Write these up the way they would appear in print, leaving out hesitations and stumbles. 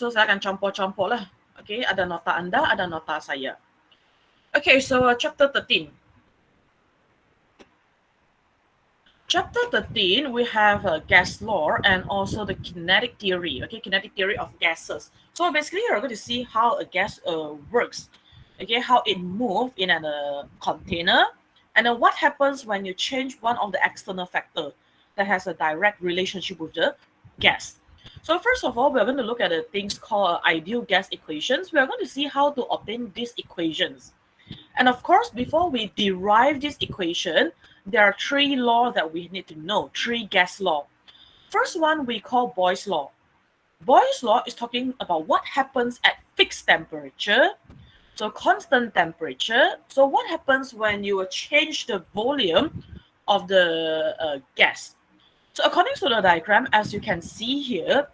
So saya akan campur-campur lah. Okay, ada nota anda, ada nota saya. Okay, so chapter 13. Chapter 13, we have gas law and also the kinetic theory. Okay, kinetic theory of gases. So basically, you're going to see how a gas works. Okay, how it moves in a container, and then what happens when you change one of the external factor that has a direct relationship with the gas. So first of all, we're going to look at the things called ideal gas equations. We are going to see how to obtain these equations. And of course, before we derive this equation, there are three laws that we need to know, three gas law. First one we call Boyle's law. Boyle's law is talking about what happens at fixed temperature, so constant temperature. So what happens when you change the volume of the gas? So according to the diagram, as you can see here,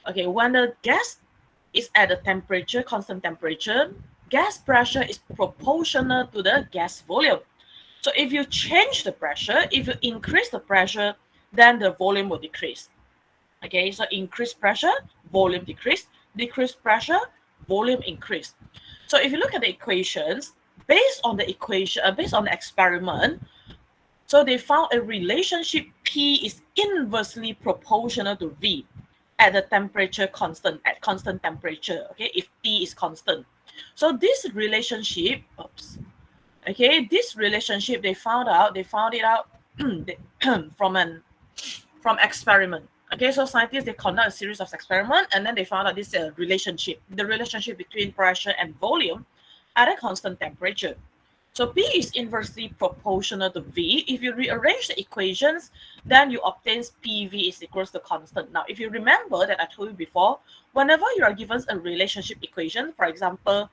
okay, when the gas is at a temperature, constant temperature, gas pressure is proportional to the gas volume. So if you change the pressure, if you increase the pressure, then the volume will decrease. Okay, so increase pressure, volume decrease, decrease pressure, volume increase. So if you look at the equations, based on the equation, based on the experiment, so they found a relationship P is inversely proportional to V at the temperature constant, at constant temperature, okay, if T is constant. So this relationship, okay, this relationship they found it out from experiment. Okay, so scientists, they conduct a series of experiments, and then they found out this relationship, the relationship between pressure and volume at a constant temperature. So P is inversely proportional to V. If you rearrange the equations, then you obtain PV is equals to constant. Now, if you remember that I told you before, whenever you are given a relationship equation, for example,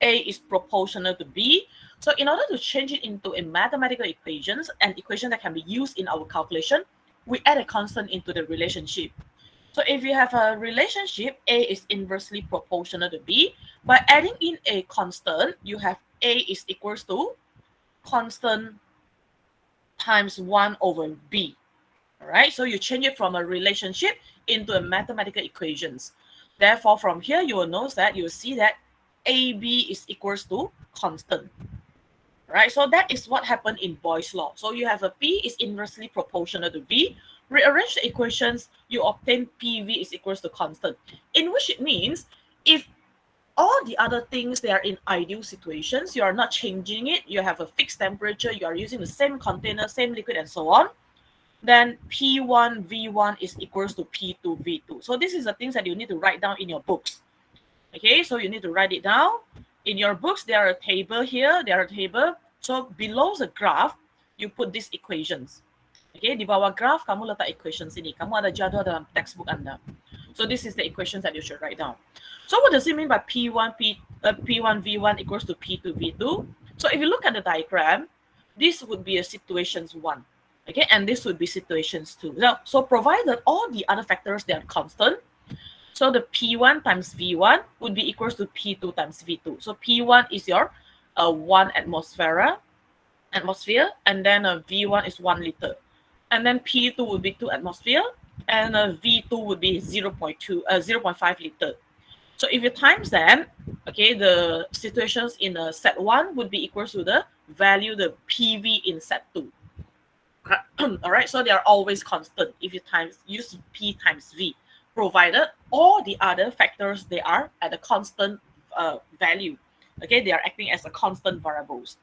A is proportional to B, so in order to change it into a mathematical equations, an equation that can be used in our calculation, we add a constant into the relationship. So if you have a relationship, A is inversely proportional to B, by adding in a constant, you have A is equals to constant times 1 over B. All right, so you change it from a relationship into a mathematical equations. Therefore, from here, you will notice that you will see that AB is equals to constant. Right, so that is what happened in Boyle's law. So you have a P is inversely proportional to V. Rearrange the equations, you obtain PV is equals to constant, in which it means if all the other things they are in ideal situations, you are not changing it, you have a fixed temperature, you are using the same container, same liquid, and so on, then P1 V1 is equals to P2 V2. So this is the things that you need to write down in your books. Okay, so you need to write it down. In your books, there are a table here, there are a table. So below the graph, you put these equations. Okay, di bawah graph, kamu letak equations ini. Kamu ada jadual dalam textbook Anda. So this is the equations that you should write down. So what does it mean by P1 V1 equals to P2 V2? So if you look at the diagram, this would be a situations 1. Okay, and this would be situations 2. Now, so provided all the other factors, they are constant, so the P1 times V1 would be equals to P2 times V2. So P1 is your 1 atmosphere, and then V1 is 1 liter. And then P2 would be 2 atmosphere, and V2 would be 0.5 liter. So if you times that, okay, the situations in set 1 would be equals to the value, the PV in set 2. All right, so they are always constant if you use P times V, provided all the other factors, they are at a constant value. Okay, they are acting as a constant variables.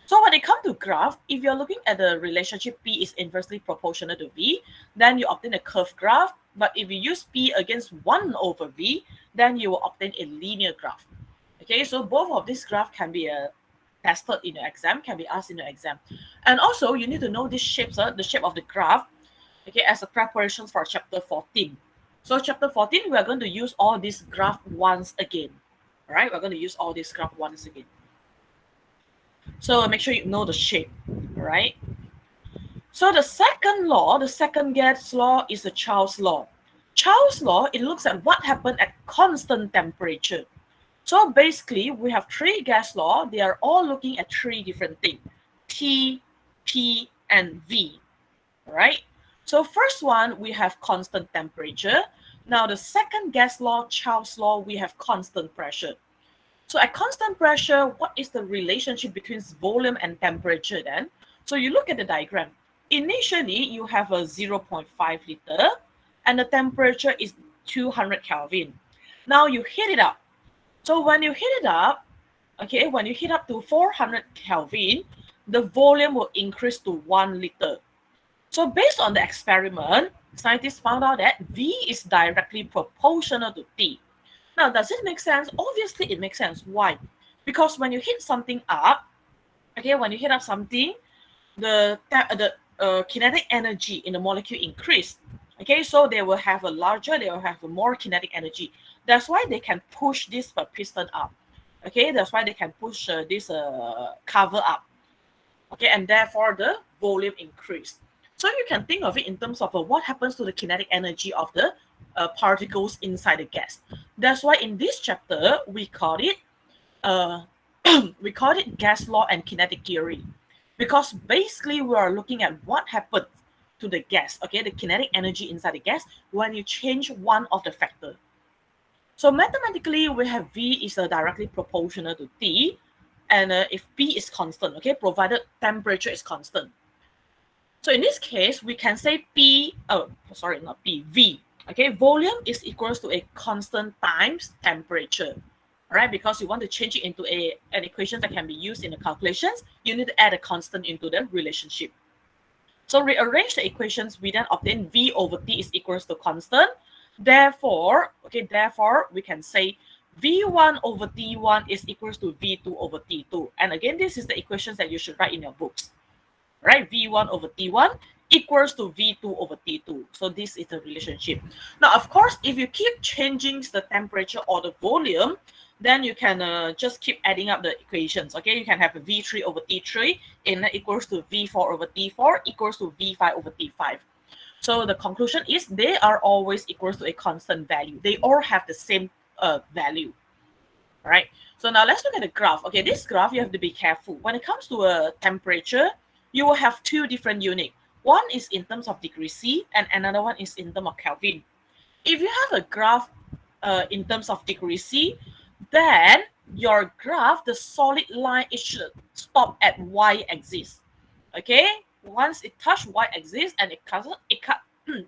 So when it comes to graph, if you're looking at the relationship P is inversely proportional to V, then you obtain a curved graph. But if you use P against 1 over V, then you will obtain a linear graph. Okay, so both of these graphs can be tested in your exam, can be asked in your exam. And also, you need to know these shapes, the shape of the graph, okay, as a preparation for chapter 14. So chapter 14, we are going to use all these graph once again. All right, we're going to use all these graph once again. So make sure you know the shape, all right? So the second law, the second gas law, is the Charles law. Charles law, it looks at what happened at constant temperature. So basically, we have 3 gas law. They are all looking at 3 different things, T, P, and V, all right? So first one, we have constant temperature. Now, the second gas law, Charles' law, we have constant pressure. So at constant pressure, what is the relationship between volume and temperature then? So you look at the diagram. Initially, you have a 0.5 liter and the temperature is 200 Kelvin. Now you heat it up. So when you heat it up, okay, when you heat up to 400 Kelvin, the volume will increase to 1 liter. So based on the experiment, scientists found out that V is directly proportional to T. Now, does it make sense? Obviously, it makes sense. Why? Because when you heat something up, okay, when you heat up something, the kinetic energy in the molecule increase. Okay, so they will have a more kinetic energy. That's why they can push this piston up. Okay, that's why they can push this cover up. Okay, and therefore the volume increase. So you can think of it in terms of what happens to the kinetic energy of the particles inside the gas. That's why in this chapter we call it uh, gas law and kinetic theory, because basically we are looking at what happens to the gas, okay, the kinetic energy inside the gas when you change one of the factor. So mathematically, we have V is directly proportional to T, and if P is constant, okay, provided temperature is constant. So in this case, we can say V, okay, volume is equals to a constant times temperature, all right, because you want to change it into an equation that can be used in the calculations, you need to add a constant into the relationship. So rearrange the equations, we then obtain V over T is equals to constant. Therefore, we can say V1 over T1 is equals to V2 over T2. And again, this is the equations that you should write in your books, right? V1 over T1 equals to V2 over T2. So this is the relationship. Now, of course, if you keep changing the temperature or the volume, then you can just keep adding up the equations. Okay, you can have a V3 over T3 and that equals to V4 over T4 equals to V5 over T5. So the conclusion is they are always equals to a constant value. They all have the same value. All right. So now let's look at the graph. Okay, this graph you have to be careful. When it comes to a temperature, you will have two different units. One is in terms of degree C and another one is in terms of Kelvin. If you have a graph in terms of degree C, then your graph, the solid line, it should stop at y-axis. Okay, once it touches y-axis and it cut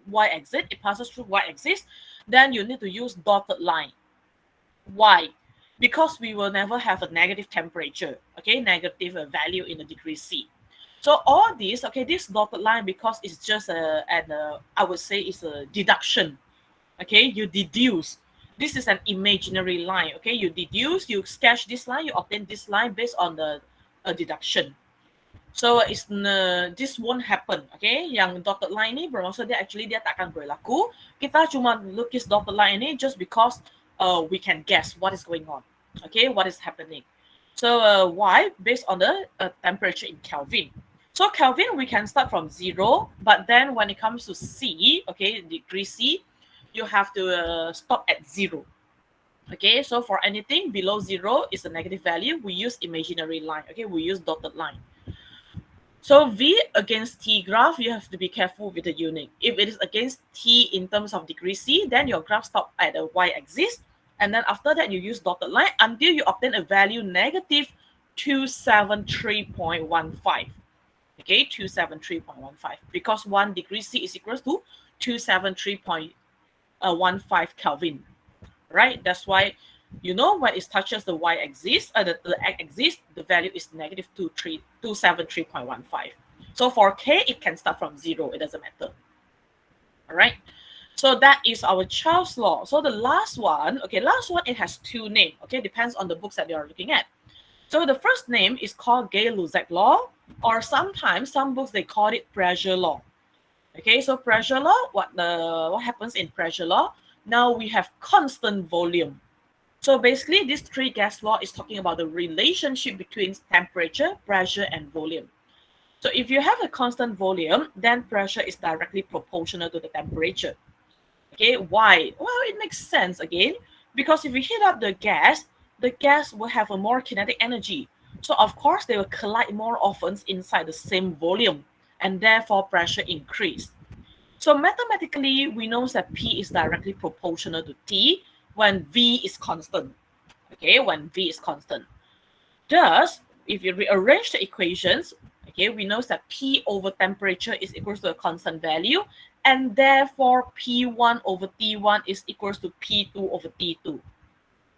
y-axis, it passes through y-axis, then you need to use dotted line. Why? Because we will never have a negative temperature, okay, negative value in the degree C. So all this, okay, this dotted line, because it's just I would say it's a deduction. Okay, you deduce. This is an imaginary line. Okay, you deduce, you sketch this line, you obtain this line based on the deduction. So this won't happen. Okay, yang dotted line ni bermaksud dia actually dia tak akan berlaku. Kita cuma lukis dotted line ni just because we can guess what is going on. Okay, what is happening. So why? Based on the temperature in Kelvin. So Kelvin, we can start from 0, but then when it comes to C, okay, degree C, you have to stop at 0. Okay, so for anything below 0 is a negative value. We use imaginary line. Okay, we use dotted line. So V against T graph, you have to be careful with the unit. If it is against T in terms of degree C, then your graph stop at the y-axis. And then after that, you use dotted line until you obtain a value negative 273.15. Okay, 273.15. Because 1 degree C is equal to 273.15 Kelvin. Right? That's why, you know, when it touches the y-axis, the x-axis, the value is negative 273.15. So for K, it can start from 0. It doesn't matter. All right. So that is our Charles law. So the last one, it has two names. Okay, depends on the books that you are looking at. So the first name is called Gay-Lussac law, or sometimes some books they call it pressure law. Okay, so pressure law, what happens in pressure law? Now we have constant volume. So basically, this three gas law is talking about the relationship between temperature, pressure, and volume. So if you have a constant volume, then pressure is directly proportional to the temperature. Okay, why? Well, it makes sense again, because if you heat up the gas will have a more kinetic energy. So of course, they will collide more often inside the same volume, and therefore pressure increase. So mathematically, we know that P is directly proportional to T when V is constant. Okay, when V is constant. Thus, if you rearrange the equations, okay, we know that P over temperature is equals to a constant value, and therefore P1 over T1 is equals to P2 over T2.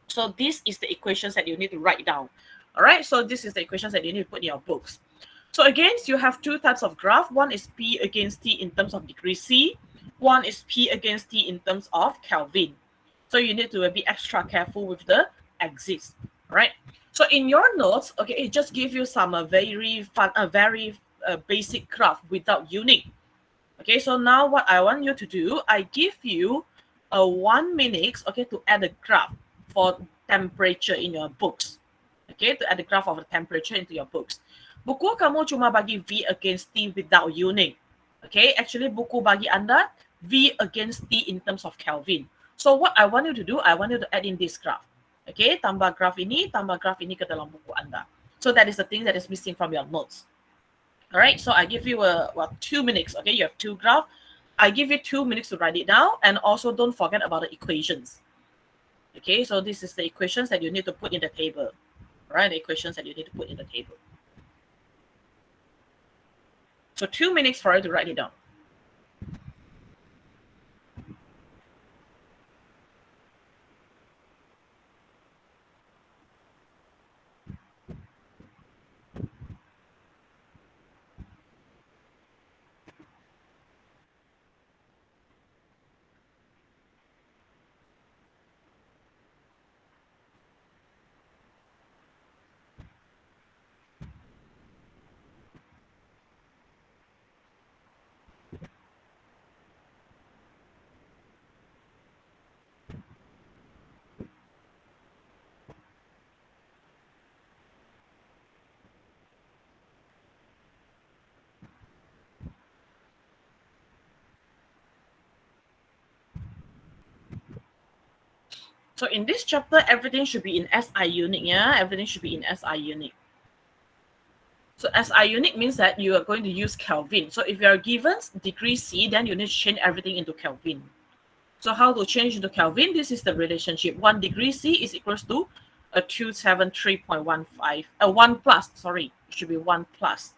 So this is the equations that you need to write down. All right, so this is the equations that you need to put in your books. So again, you have two types of graph. One is P against T in terms of degree C. One is P against T in terms of Kelvin. So you need to be extra careful with the axis. All right. So in your notes, okay, it just gives you some very fun, very basic graph without unit. Okay, so now what I want you to do, I give you a 1 minute, okay, to add a graph for temperature in your books. Okay, to add a graph of the temperature into your books. Buku kamu cuma bagi V against T without unit. Okay, actually buku bagi Anda V against T in terms of Kelvin. So what I want you to do, I want you to add in this graph. Okay, tambah graph ini ke dalam buku Anda. So that is the thing that is missing from your notes. All right, so I give you 2 minutes. Okay, you have two graphs. I give you 2 minutes to write it down, and also don't forget about the equations. Okay, so this is the equations that you need to put in the table. All right, the equations that you need to put in the table. So 2 minutes for you to write it down. So in this chapter, everything should be in SI unit, yeah? Everything should be in SI unit. So SI unit means that you are going to use Kelvin. So if you are given degree C, then you need to change everything into Kelvin. So how to change into Kelvin? This is the relationship. 1 degree C is equals to a 273.15. 1 plus, sorry, it should be 1 plus.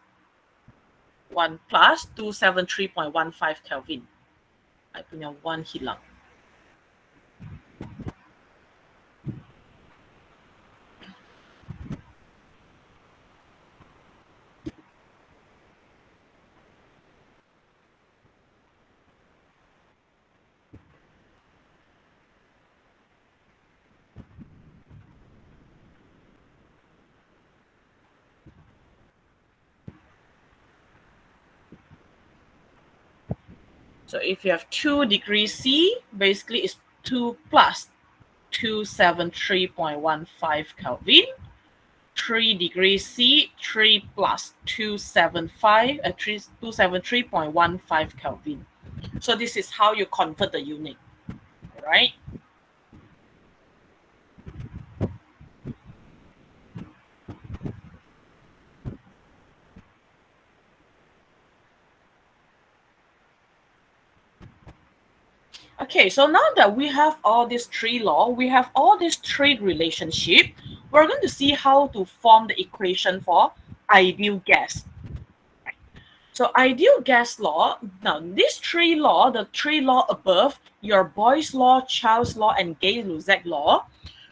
1 plus 273.15 Kelvin. I punya 1 hilang. So if you have 2 degrees C, basically it's 2 plus 273.15 Kelvin. 3 degrees C, 3 plus 273.15 Kelvin. So this is how you convert the unit, right? Okay, so now that we have all these three laws, we have all these three relationship, we're going to see how to form the equation for ideal gas. So ideal gas law, now these three law, the three law above, your Boyle's law, Charles' law, and Gay-Lussac law.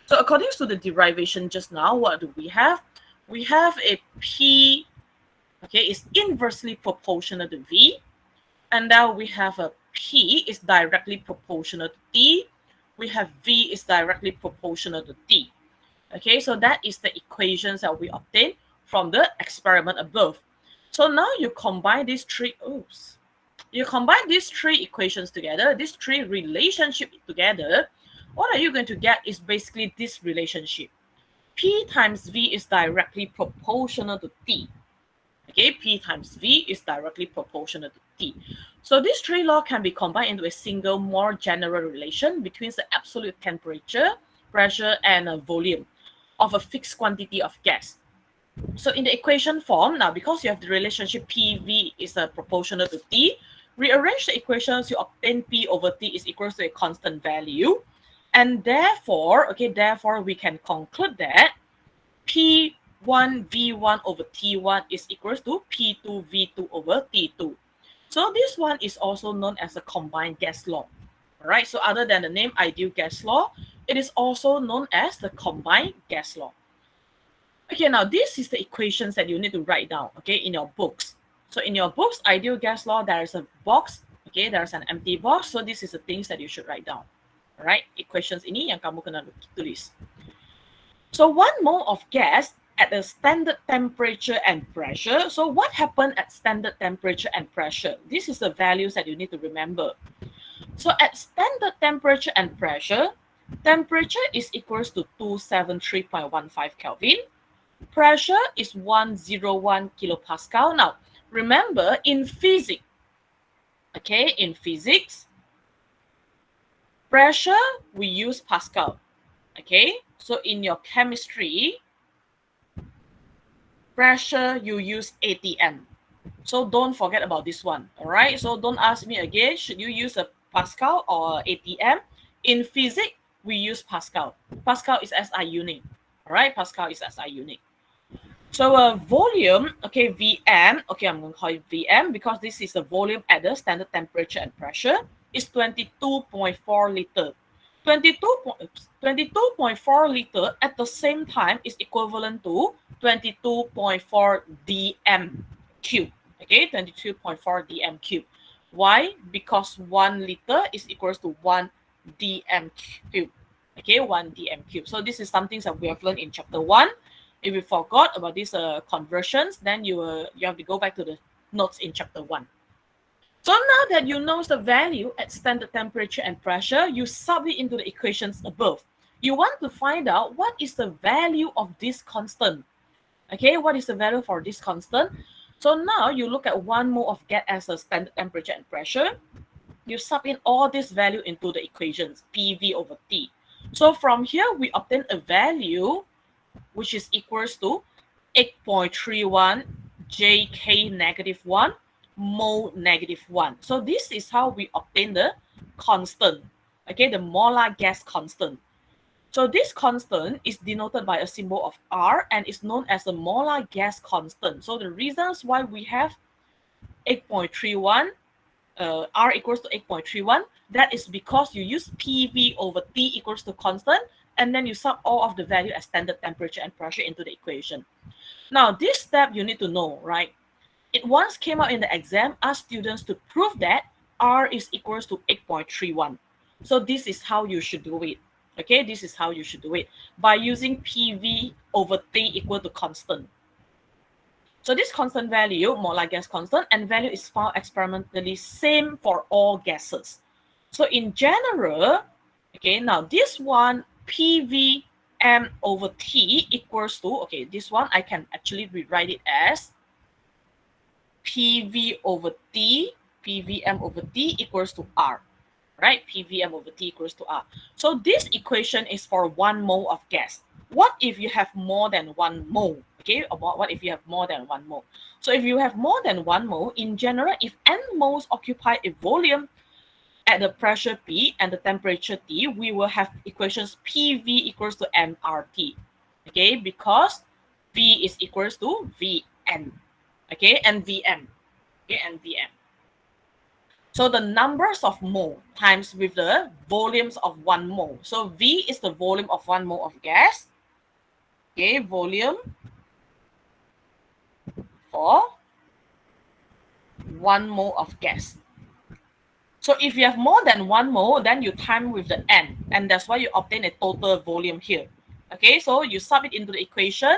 So according to the derivation just now, what do we have? We have a P, okay, is inversely proportional to V. And now we have a P is directly proportional to T. We have V is directly proportional to T. Okay, so that is the equations that we obtain from the experiment above. So now you combine these three, equations together, these three relationships together, what are you going to get is basically this relationship. P times V is directly proportional to T. Okay, P times V is directly proportional to T. So these three laws can be combined into a single, more general relation between the absolute temperature, pressure, and volume of a fixed quantity of gas. So in the equation form, now because you have the relationship PV is proportional to T, Rearrange the equations, you obtain P over T is equals to a constant value. And therefore, therefore we can conclude that P1 V1 over T1 is equals to P2 V2 over T2. So this one is also known as the combined gas law. All right, so other than the name ideal gas law, it is also known as the combined gas law. Okay, now this is the equations that you need to write down, in your books. So in your books, ideal gas law, there is a box, there's an empty box. So this is the things that you should write down. All right, equations ini yang kamu kena tulis. So 1 mole of gas at a standard temperature and pressure. So what happened at standard temperature and pressure? This is the values that you need to remember. So at standard temperature and pressure, temperature is equals to 273.15 Kelvin. Pressure is 101 kilopascal. Now, remember in physics, in physics, pressure, we use Pascal. So in your chemistry, pressure, you use ATM. So don't forget about this one, all right? So don't ask me again, should you use a Pascal or ATM? In physics, we use Pascal. Pascal is SI unit, all right? Pascal is SI unit. So volume, VM, I'm going to call it VM because this is the volume at the standard temperature and pressure, is 22.4 liter. 22.4 liter at the same time is equivalent to 22.4 dm cube. 22.4 dm cube. Why? Because 1 liter is equals to 1 dm cube. 1 dm cube. So this is something that we have learned in chapter 1. If you forgot about these conversions, then you have to go back to the notes in chapter 1. So now that you know the value at standard temperature and pressure, you sub it into the equations above. You want to find out what is the value of this constant. What is the value for this constant? So now you look at 1 mole of gas as a standard temperature and pressure. You sub in all this value into the equations, PV over T. So from here, we obtain a value which is equals to 8.31 JK negative 1 mole negative 1. So this is how we obtain the constant, the molar gas constant. So this constant is denoted by a symbol of R and is known as the molar gas constant. So the reasons why we have 8.31, R equals to 8.31, that is because you use PV over T equals to constant, and then you sub all of the value as standard temperature and pressure into the equation. Now, this step you need to know, right? It once came out in the exam, asked students to prove that R is equals to 8.31. So this is how you should do it. This is how you should do it by using PV over T equal to constant. So this constant value, molar gas constant, and value is found experimentally same for all gases. So in general, now this one, PVM over T equals to, this one I can actually rewrite it as PV over T, PVM over T equals to R, right? PVM over T equals to R. So this equation is for 1 mole of gas. What if you have more than 1 mole? What if you have more than 1 mole? So if you have more than 1 mole, in general, if n moles occupy a volume at the pressure P and the temperature T, we will have equations PV equals to nRT, because V is equals to Vn, and Vm, and Vm. So the numbers of mole times with the volumes of 1 mole. So V is the volume of 1 mole of gas, volume for 1 mole of gas. So if you have more than 1 mole, then you time with the n, and that's why you obtain a total volume here. So you sub it into the equation,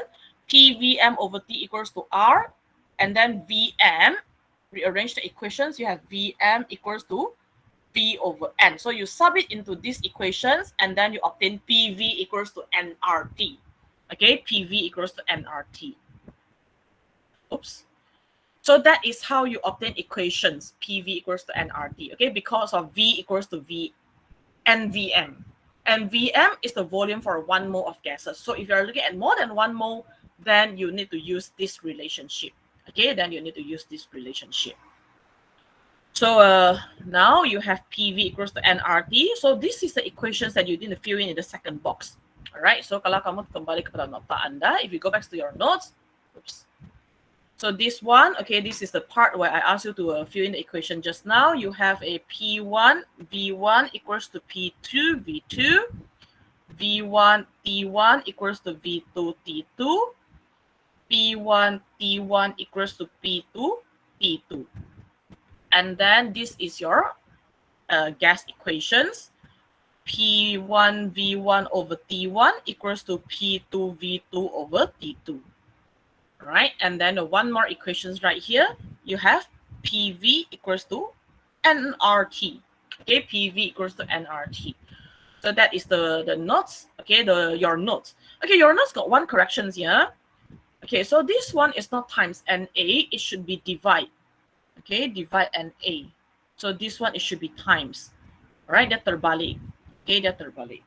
PVM over T equals to R, and then Vm, rearrange the equations, you have Vm equals to V over N. So you sub it into these equations, and then you obtain PV equals to nRT. PV equals to nRT. Oops. So that is how you obtain equations, PV equals to nRT, because of V equals to V and Vm. And Vm is the volume for 1 mole of gases. So if you're looking at more than 1 mole, then you need to use this relationship. Then you need to use this relationship. So now you have PV equals to nRT. So this is the equations that you need to fill in the second box. Alright, so kalau kamu kembali kepada nota Anda, if you go back to your notes, oops. So this one, okay, this is the part where I asked you to fill in the equation just now. You have a P1 V1 equals to P2 V2, V1 T1 equals to V2 T2, P1 T1 equals to P2 T2. And then this is your gas equations. P1 V1 over T1 equals to P2 V2 over T2. Right, and then one more equations right here. You have PV equals to nRT. Okay, PV equals to nRT. So that is the notes. Okay, your notes. Okay, your notes got one corrections here. Okay, so this one is not times NA, it should be divide. Okay, divide NA. So this one, it should be times. Alright, dia terbalik. Okay, dia terbalik.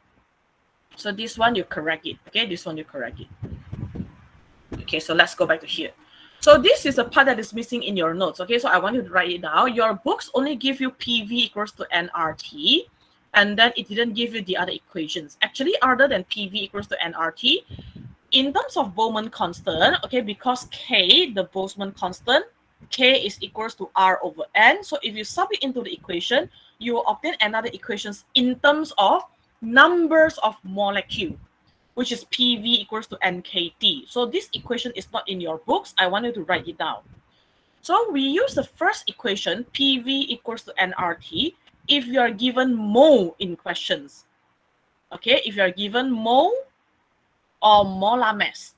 So this one, you correct it. Okay, this one, you correct it. Okay, so let's go back to here. So this is a part that is missing in your notes. Okay, so I want you to write it down. Your books only give you PV equals to nRT, and then it didn't give you the other equations. Actually, other than PV equals to nRT, in terms of Boltzmann constant, okay, because K, the Boltzmann constant, K is equals to R over N. So if you sub it into the equation, you will obtain another equations in terms of numbers of molecule, which is PV equals to NKT. So this equation is not in your books. I want you to write it down. So we use the first equation, PV equals to nRT, if you are given mole in questions. Okay, if you are given mole or molar mass.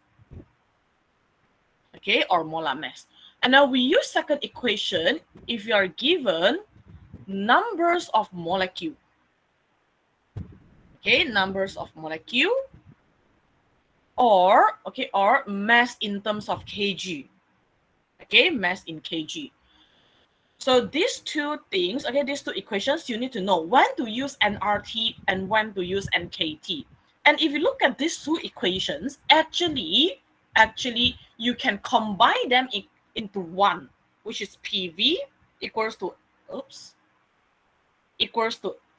Okay, or molar mass. And now we use second equation if you are given numbers of molecule. Okay, numbers of molecule, or mass in terms of kg. Okay, mass in kg. So these two things, okay, these two equations, you need to know when to use nRT and when to use NKT. And if you look at these two equations, actually you can combine them into one, which is PV equals to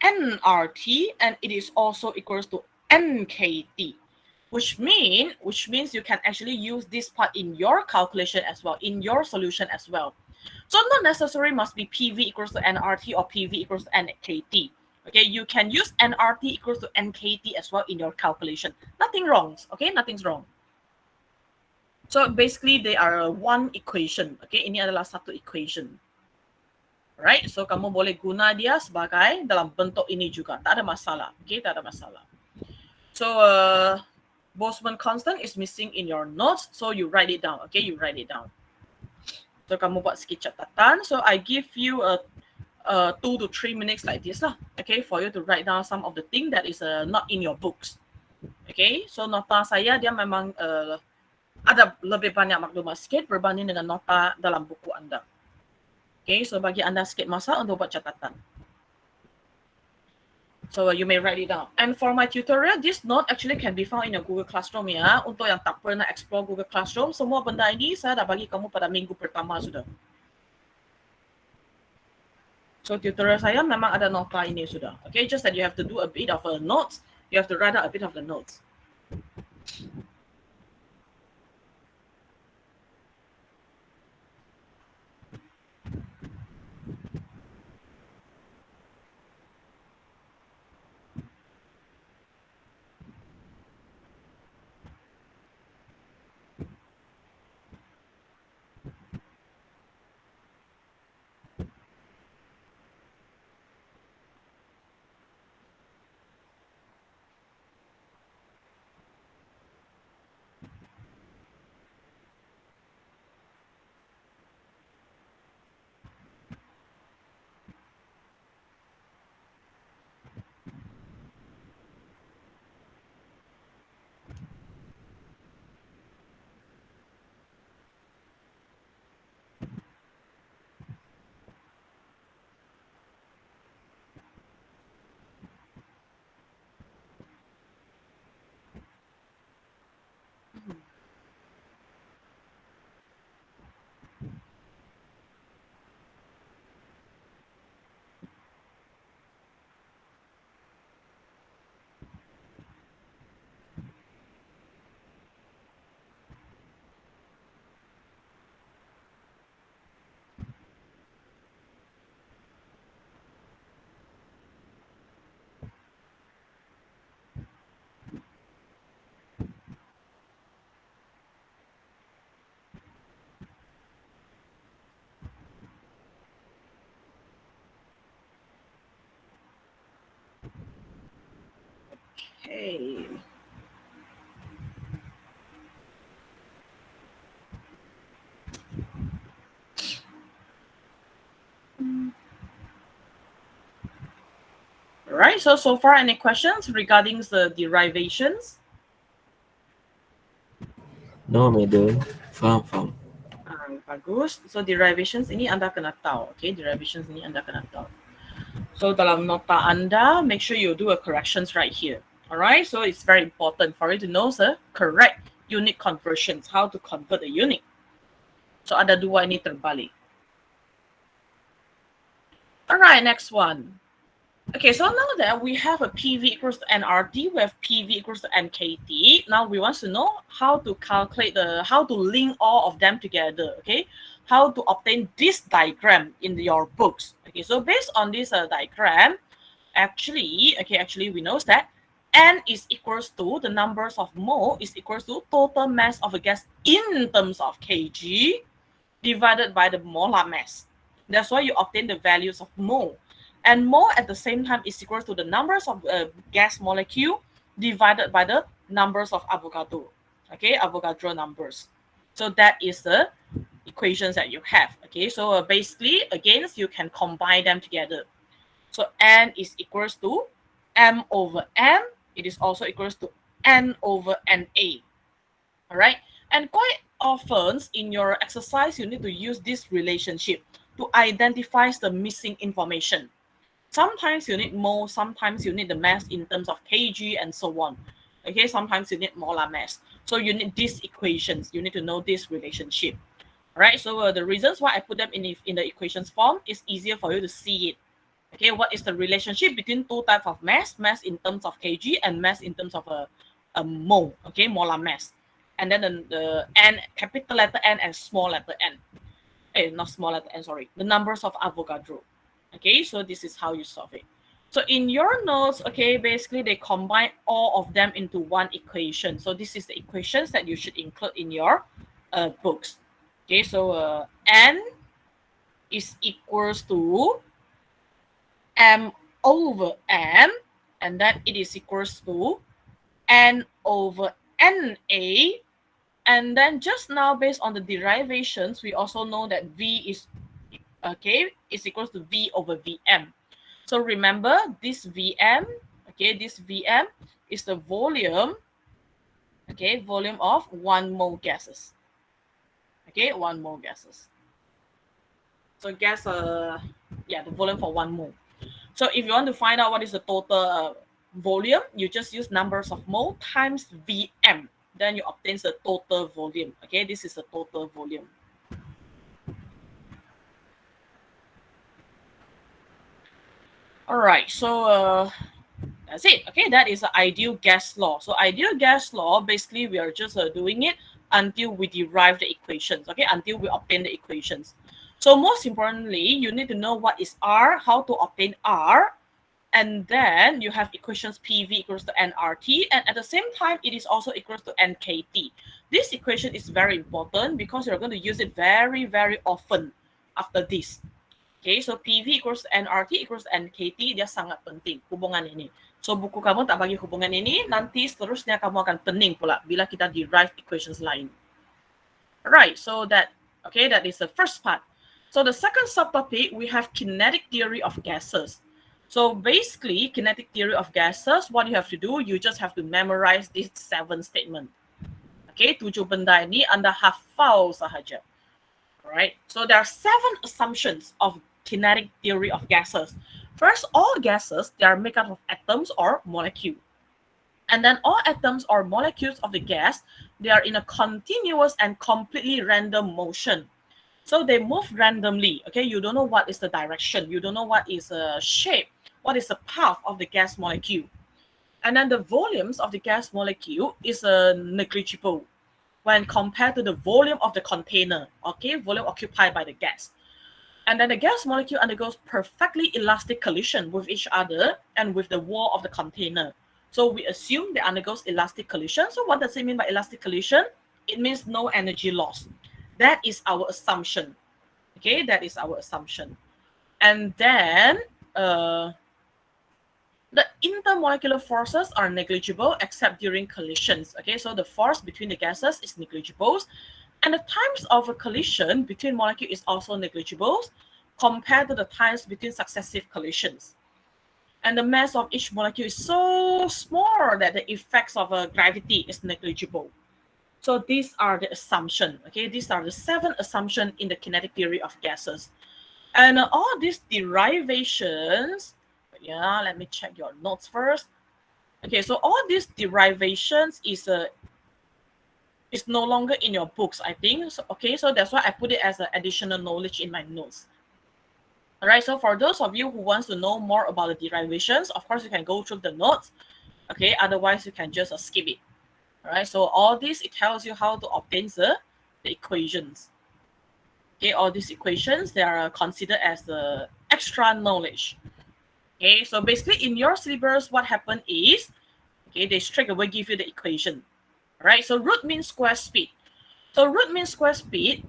nRT, and it is also equals to NKT, which means you can actually use this part in your calculation as well, in your solution as well. So not necessarily must be PV equals to nRT or PV equals to NKT. Okay, you can use nRT equals to NKT as well in your calculation. Nothing wrong. Okay, nothing's wrong. So basically they are one equation. Okay, ini adalah satu equation. Right, so kamu boleh guna dia sebagai dalam bentuk ini juga. Tak ada masalah. Okay, tak ada masalah. So Boltzmann constant is missing in your notes, so you write it down. Okay, you write it down. So kamu buat sikit catatan. So I give you 2 to 3 minutes like this lah. Okay, for you to write down some of the thing that is not in your books. Okay, so nota saya dia memang ada lebih banyak maklumat sikit berbanding dengan nota dalam buku anda. Okay, so bagi anda sikit masa untuk buat catatan. So you may write it down. And for my tutorial, this note actually can be found in your Google Classroom ya. Untuk yang tak pernah explore Google Classroom, semua benda ini saya dah bagi kamu pada minggu pertama sudah. So tutorial saya memang ada nota ini sudah. Okay, just that you have to do a bit of a notes. You have to write out a bit of the notes. Okay. All right. So far, any questions regarding the derivations? No, madam. Faham. Bagus. So derivations ini anda kena tahu. Okay, derivations ini anda kena tahu. So dalam nota anda, make sure you do a corrections right here. Alright, so it's very important for you to know the correct unit conversions, how to convert a unit. So ada dua ini terbalik. Alright, next one. Okay, so now that we have a PV equals to nRT, we have PV equals to nKT. Now we want to know how to calculate how to link all of them together. Okay, how to obtain this diagram in your books. Okay, so based on this diagram, actually we know that N is equals to the numbers of mole is equals to total mass of a gas in terms of kg divided by the molar mass. That's why you obtain the values of mole. And mole at the same time is equal to the numbers of gas molecule divided by the numbers of Avogadro. Okay, Avogadro numbers. So that is the equations that you have. Okay, so basically, again, you can combine them together. So N is equals to M over M. It is also equals to N over NA. All right. And quite often in your exercise, you need to use this relationship to identify the missing information. Sometimes you need mole, sometimes you need the mass in terms of kg and so on. Okay, sometimes you need molar mass. So you need these equations. You need to know this relationship. All right. So the reasons why I put them in the equations form is easier for you to see it. Okay, what is the relationship between two types of mass in terms of kg and mass in terms of a mole, okay, molar mass. And then the N, capital letter N and small letter n. Not small letter n, sorry. The numbers of Avogadro. Okay, so this is how you solve it. So in your notes, okay, basically they combine all of them into one equation. So this is the equations that you should include in your books. Okay, so N is equals to M over M, and then it is equals to N over NA. And then just now, based on the derivations, we also know that V is equals to V over Vm. So remember this Vm, okay, this Vm is the volume, okay, volume of 1 mole gases. Okay, 1 mole gases. So gas, the volume for 1 mole. So if you want to find out what is the total volume, you just use numbers of mole times Vm. Then you obtain the total volume. Okay, this is the total volume. All right, so that's it. Okay, that is the ideal gas law. So ideal gas law, basically we are just doing it until we derive the equations. Okay, until we obtain the equations. So most importantly, you need to know what is R, how to obtain R, and then you have equations PV equals to nRT, and at the same time, it is also equals to nKT. This equation is very important because you're going to use it very, very often after this. Okay, so PV equals to nRT equals to nKT, dia sangat penting hubungan ini. So buku kamu tak bagi hubungan ini, nanti seterusnya kamu akan pening pula bila kita derive equations lain. Alright, so that is the first part. So the second subtopic, we have kinetic theory of gases. So basically, kinetic theory of gases, what you have to do, you just have to memorize this 7 statement. Okay, 7 benda ini Anda hafal sahaja. Alright, so there are 7 assumptions of kinetic theory of gases. First, all gases, they are made up of atoms or molecules. And then all atoms or molecules of the gas, they are in a continuous and completely random motion. So they move randomly. Okay, you don't know what is the direction. You don't know what is the shape. What is the path of the gas molecule. And then the volumes of the gas molecule is negligible when compared to the volume of the container. Okay, volume occupied by the gas. And then the gas molecule undergoes perfectly elastic collision with each other and with the wall of the container. So we assume they undergoes elastic collision. So what does it mean by elastic collision? It means no energy loss. That is our assumption. Okay, that is our assumption. And then The intermolecular forces are negligible except during collisions. Okay, so the force between the gases is negligible, and the times of a collision between molecules is also negligible compared to the times between successive collisions. And the mass of each molecule is so small that the effects of gravity is negligible. So these are the assumptions. Okay, these are the 7 assumptions in the kinetic theory of gases. And all these derivations, yeah, let me check your notes first. Okay, so all these derivations is no longer in your books, I think. So, okay, so that's why I put it as an additional knowledge in my notes. All right, so for those of you who wants to know more about the derivations, of course, you can go through the notes. Okay, otherwise you can just skip it. All right, so all this, it tells you how to obtain the equations. Okay, all these equations, they are considered as the extra knowledge. Okay, so basically in your syllabus, what happened is, okay, they straight away give you the equation. All right, so root means square speed. So root means square speed.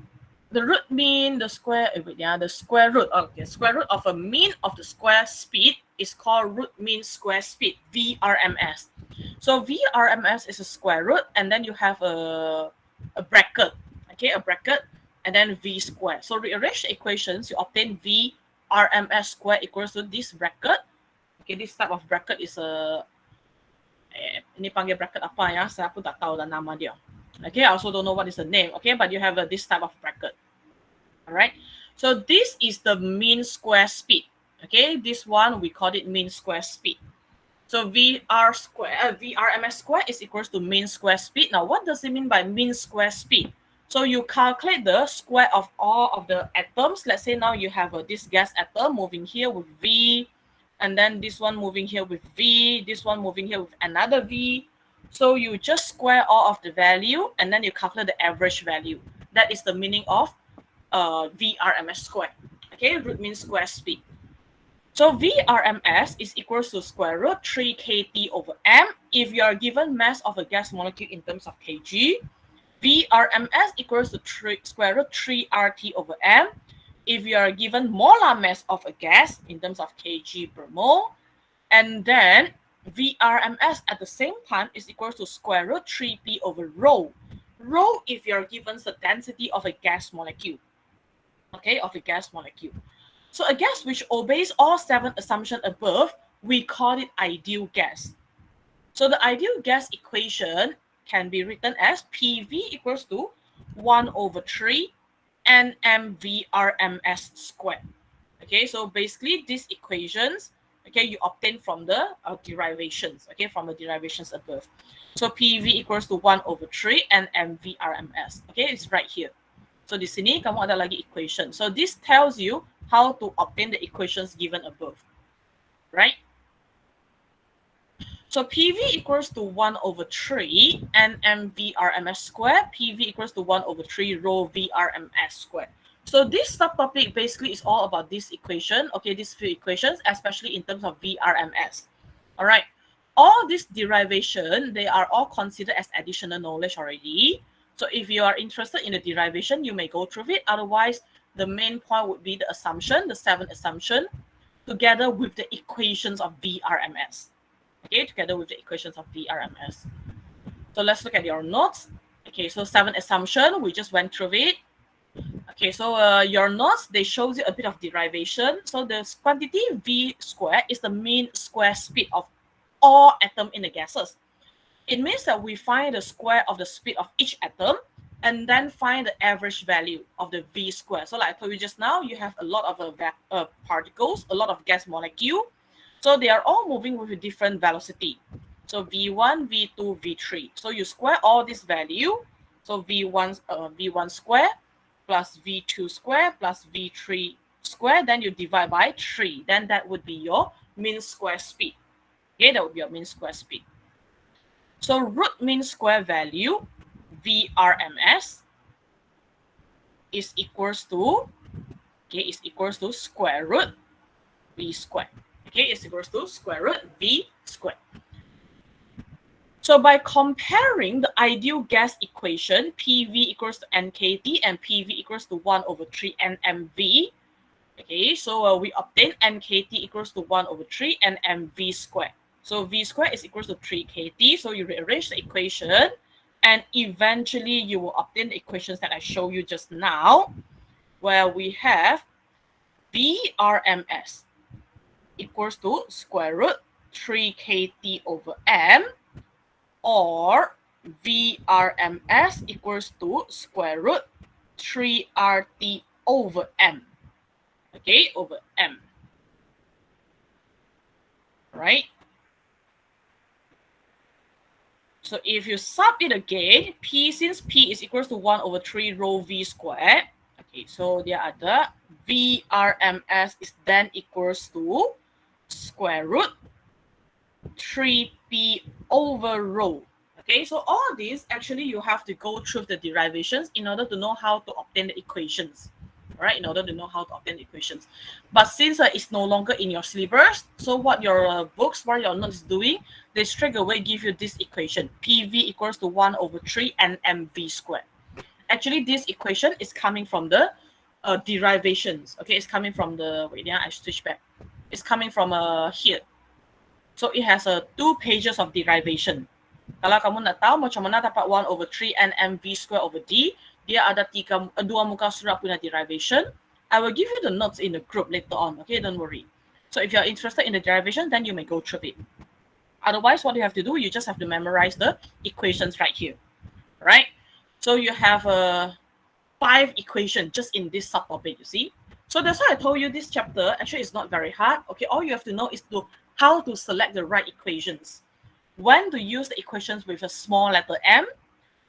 The root mean the square, the square root. Okay, square root of a mean of the square speed is called root mean square speed, VRMS. So VRMS is a square root, and then you have a bracket. Okay, a bracket, and then V square. So rearrange the equations, you obtain VRMS square equals to this bracket. Okay, this type of bracket is a ini panggil bracket apa ya? Saya pun tak tahu nama dia. Okay, I also don't know what is the name. Okay, but you have this type of bracket. All right. So this is the mean square speed. Okay, this one we call it mean square speed. So VRMS square is equals to mean square speed. Now, what does it mean by mean square speed? So you calculate the square of all of the atoms. Let's say now you have this gas atom moving here with V, and then this one moving here with V, this one moving here with another V. So you just square all of the value, and then you calculate the average value. That is the meaning of VRMS square. Okay, root means square speed. So VRMS is equals to square root 3 kT over m. If you are given mass of a gas molecule in terms of kg, VRMS equals to square root 3 RT over m. If you are given molar mass of a gas in terms of kg per mole, and then VRMS at the same time is equals to square root 3p over rho. Rho if you're given the density of a gas molecule. Okay, of a gas molecule. So a gas which obeys all 7 assumptions above, we call it ideal gas. So the ideal gas equation can be written as PV equals to 1 over 3 NMVRMS squared. Okay, so basically these equations, okay, you obtain from the derivations, okay, from the derivations above. So PV equals to 1 over 3 NMVRMS. Okay, it's right here. So di sini kamu ada lagi equation. So this tells you how to obtain the equations given above, right? So PV equals to 1 over 3 NMVRMS squared. PV equals to 1 over 3 rho VRMS squared. So this subtopic basically is all about this equation, okay, these few equations, especially in terms of VRMS. All right. All this derivation, they are all considered as additional knowledge already. So if you are interested in the derivation, you may go through it. Otherwise, the main point would be the assumption, the 7 assumption, together with the equations of VRMS. Okay, together with the equations of VRMS. So let's look at your notes. Okay, so 7 assumption, we just went through it. Okay, so your notes, they show you a bit of derivation. So the quantity V square is the mean square speed of all atoms in the gases. It means that we find the square of the speed of each atom and then find the average value of the V square. So like I told you just now, you have a lot of particles, a lot of gas molecule. So they are all moving with a different velocity. So V1, V2, V3. So you square all this value. So V1 square plus V2 square plus V3 square. Then you divide by 3. Then that would be your mean square speed. Okay, that would be your mean square speed. So root mean square value, VRMS, is equals to, okay, is equals to square root V squared. Okay, is equals to square root V squared. So by comparing the ideal gas equation, PV equals to NKT and PV equals to 1 over 3 NMV, Okay, so we obtain nkt equals to 1 over 3 and mv squared. So v squared is equals to 3kt. So you rearrange the equation and eventually you will obtain the equations that I showed you just now, where we have VRMS equals to square root 3kt over m, or VRMS equals to square root 3RT over m. Okay, over m. Right? So if you sub it again, P, since P is equals to 1 over 3 rho V squared, okay, so the other VRMS is then equals to square root 3P over rho. Okay, so all this actually you have to go through the derivations in order to know how to obtain the equations. Right, in order to know how to obtain the equations. But since it's no longer in your syllabus, so what your books, what your notes is doing, they straight away give you this equation, PV equals to 1 over 3 and MV squared. Actually, this equation is coming from the derivations. Okay, it's coming from the, wait, yeah, I switch back. It's coming from here. So it has 2 pages of derivation. Kalau kamu nak tahu macam mana dapat 1 over 3 and MV square over D, dia ada 2 muka surat punya derivation. I will give you the notes in the group later on. Okay, don't worry. So if you're interested in the derivation, then you may go through it. Otherwise, what you have to do, you just have to memorize the equations right here. Right? So you have 5 equations just in this subtopic, you see. So that's why I told you this chapter actually is not very hard. Okay, all you have to know is how to select the right equations. When to use the equations with a small letter m,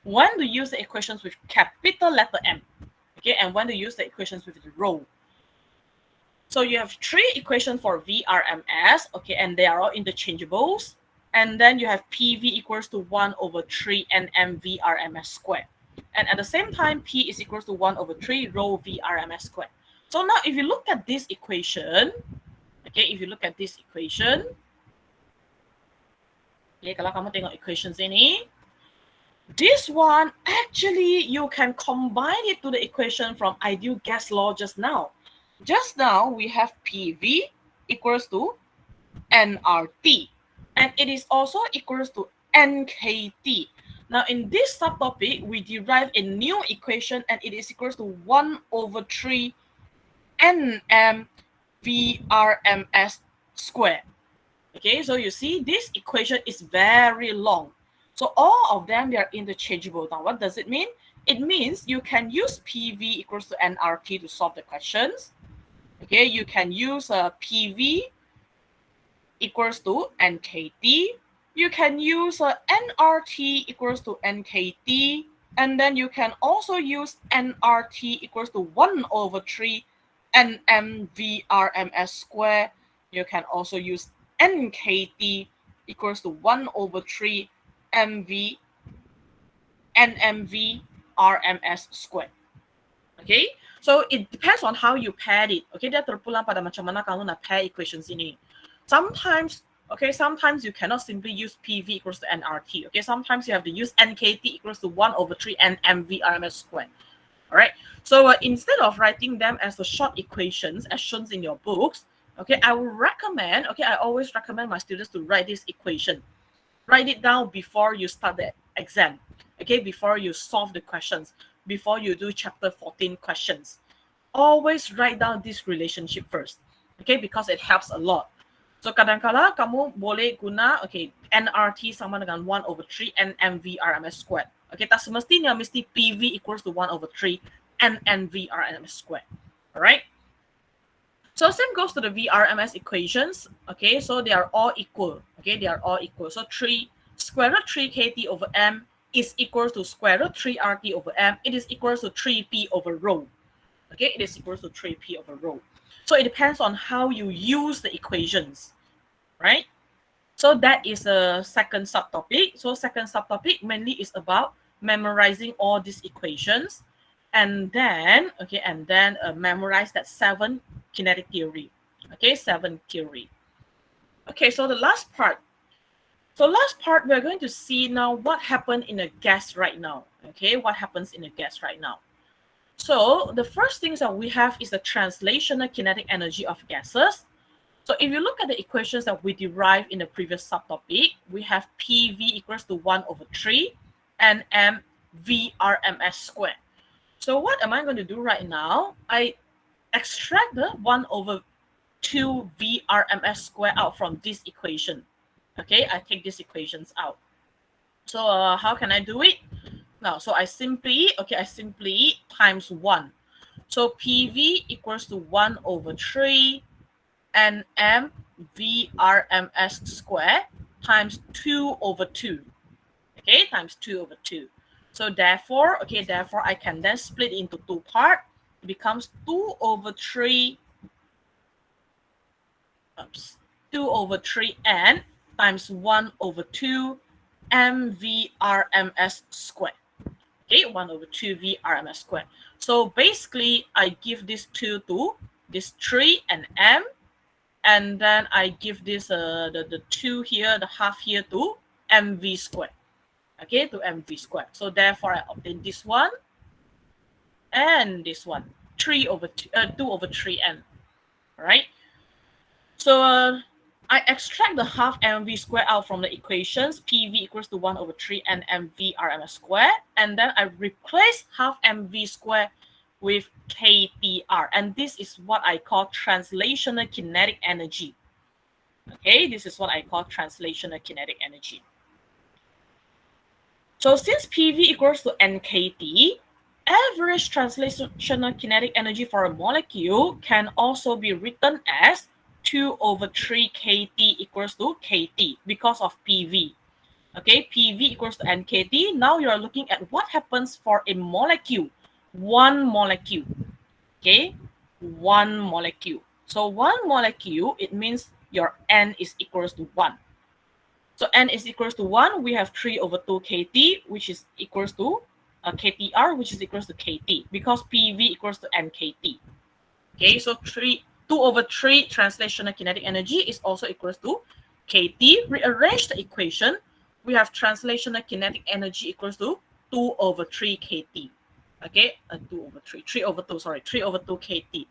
when to use the equations with capital letter M, okay, and when to use the equations with the rho. So you have 3 equations for VRMS, okay, and they are all interchangeables. And then you have PV equals to 1 over 3 and MVRMS squared. And at the same time, P is equals to 1 over 3 rho VRMS squared. So now if you look at this equation, okay, if you look at this equation, okay, kalau kamu tengok equations ini, this one, actually, you can combine it to the equation from ideal gas law just now. Just now, we have PV equals to nRT. And it is also equals to nKT. Now, in this subtopic, we derive a new equation, and it is equals to 1 over 3 nmVRMS squared. Okay, so you see, this equation is very long. So all of them, they are interchangeable. Now, what does it mean? It means you can use PV equals to nRT to solve the questions. Okay, you can use PV equals to nKT. You can use nRT equals to nKT. And then you can also use nRT equals to 1 over 3 nmVRMS squared. You can also use nKT equals to 1 over 3 nmVRMS squared. Okay, so it depends on how you pair it. Okay, dia terpulang pada macam mana kamu nak pair equations ini. Sometimes, okay, sometimes you cannot simply use PV equals to nRT. Okay, sometimes you have to use nKT equals to 1 over 3 nmVRMS squared. All right, so instead of writing them as the short equations as shown in your books, okay, I will recommend, okay, I always recommend my students to write this equation. Write it down before you start the exam, okay, before you solve the questions, before you do chapter 14 questions. Always write down this relationship first, okay, because it helps a lot. So kadang-kala kamu boleh guna, okay, nRT sama dengan 1 over 3 nmVRMS squared. Okay, tak semestinya mesti PV equals to 1 over 3 nmVRMS squared. All right. So same goes to the VRMS equations. Okay, so they are all equal. Okay, they are all equal. So square root 3kt over m is equal to square root 3RT over m. It is equal to 3p over rho. Okay, it is equal to 3p over rho. So it depends on how you use the equations, right? So that is a second subtopic. So second subtopic mainly is about memorizing all these equations, and then memorize that 7 kinetic theory. Okay, 7 theory. Okay, so the last part. So last part, we're going to see now what happened in a gas right now. Okay, what happens in a gas right now. So the first things that we have is the translational kinetic energy of gases. So if you look at the equations that we derived in the previous subtopic, we have PV equals to 1 over 3 Nm VRMS squared. So what am I going to do right now? I extract the 1 over 2 VRMS squared out from this equation. Okay, I take these equations out. So how can I do it? Now, so I simply times 1. So PV equals to 1 over 3 Nm VRMS squared times 2 over 2. Okay, times 2 over 2. So therefore, I can then split into two parts. It becomes 2 over 3 N times 1 over 2 MVRMS squared. Okay, 1 over 2 VRMS squared. So basically, I give this 2 to this 3 and M, and then I give this the 2 here, the half here to MV squared. Okay, to MV squared. So therefore, I obtain this one and this one, 2 over 3N. All right. So I extract the half mv squared out from the equations. PV equals to 1 over 3 N mv RMS squared. And then I replace half mv squared with KTR. And this is what I call translational kinetic energy. Okay, this is what I call translational kinetic energy. So since PV equals to NKT, average translational kinetic energy for a molecule can also be written as 2 over 3 KT equals to KT because of PV. Okay, PV equals to NKT. Now you are looking at what happens for a molecule, one molecule. Okay, one molecule. So one molecule, it means your N is equals to 1. So N is equals to 1. We have 3 over 2 KT, which is equals to KTR, which is equals to KT, because PV equals to NKT. Okay, so 2 over 3 translational kinetic energy is also equals to KT. Rearrange the equation. We have translational kinetic energy equals to 2 over 3 KT. Okay, 3 over 2 KT.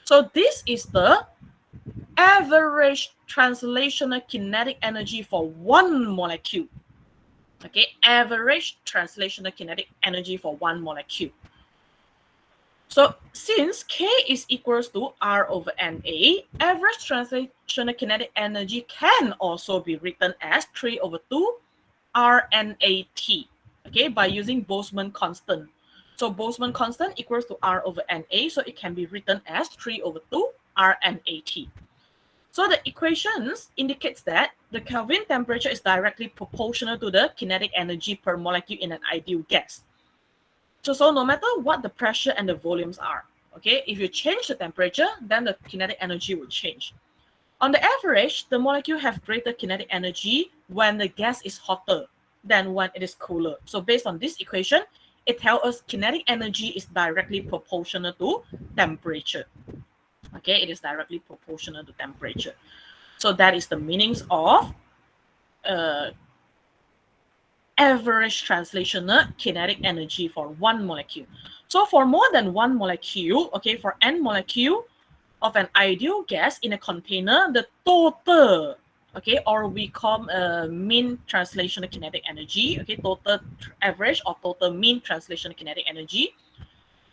So this is the average translational kinetic energy for one molecule. Okay, average translational kinetic energy for one molecule. So since K is equals to R over NA, average translational kinetic energy can also be written as 3 over 2 RNAT, okay, by using Boltzmann constant. So Boltzmann constant equals to R over NA, so it can be written as 3 over 2 RNAT. So the equations indicates that the Kelvin temperature is directly proportional to the kinetic energy per molecule in an ideal gas. So no matter what the pressure and the volumes are, okay, if you change the temperature, then the kinetic energy will change. On the average, the molecule have greater kinetic energy when the gas is hotter than when it is cooler. So based on this equation, it tells us kinetic energy is directly proportional to temperature. Okay, it is directly proportional to temperature. So that is the meanings of average translational kinetic energy for one molecule. So for more than one molecule, okay, for n molecule of an ideal gas in a container, the total, okay, or we call mean translational kinetic energy, okay, total average or total mean translational kinetic energy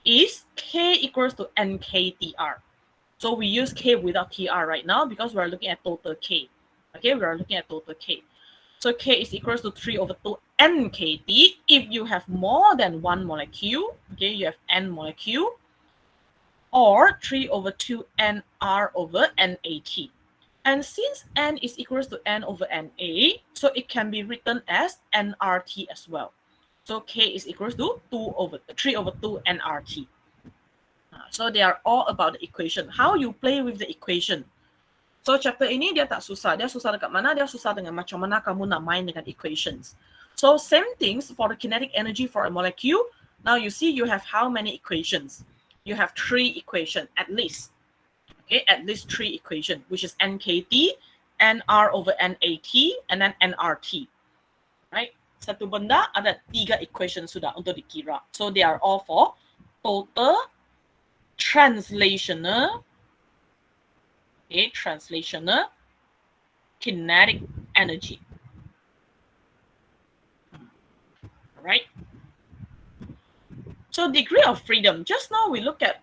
is K equals to NKTR. So we use K without TR right now because we are looking at total K. Okay, we are looking at total K. So K is equals to 3 over 2 NKT. If you have more than one molecule, okay, you have N molecule, or 3 over 2 NR over NAT. And since N is equals to N over NA, so it can be written as NRT as well. So K is equals to 3 over 2 NRT. So they are all about the equation. How you play with the equation. So chapter ini dia tak susah. Dia susah dekat mana? Dia susah dengan macam mana kamu nak main dengan equations. So same things for the kinetic energy for a molecule. Now you see you have how many equations? You have 3 equations at least. Okay, at least 3 equations, which is NKT, NR over NAT, and then NRT. Right? Satu benda ada 3 equation sudah untuk dikira. So they are all for total translational, okay, translational kinetic energy. All right. So degree of freedom. Just now we look at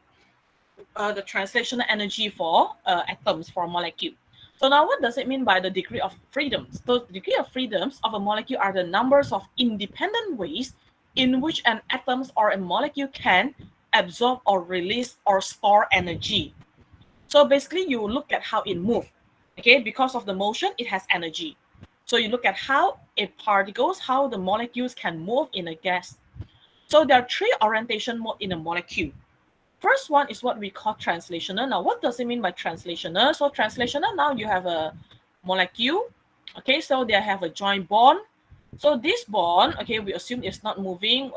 the translational energy for atoms, for a molecule. So now what does it mean by the degree of freedoms? So the degree of freedoms of a molecule are the numbers of independent ways in which an atom or a molecule can absorb or release or store energy. So basically you look at how it moves. Okay, because of the motion, it has energy. So you look at how a particles, how the molecules can move in a gas. So there are three orientation modes in a molecule. First one is what we call translational. Now, what does it mean by translational? So translational, now you have a molecule. Okay, so they have a joint bond. So this bond, okay, we assume it's not moving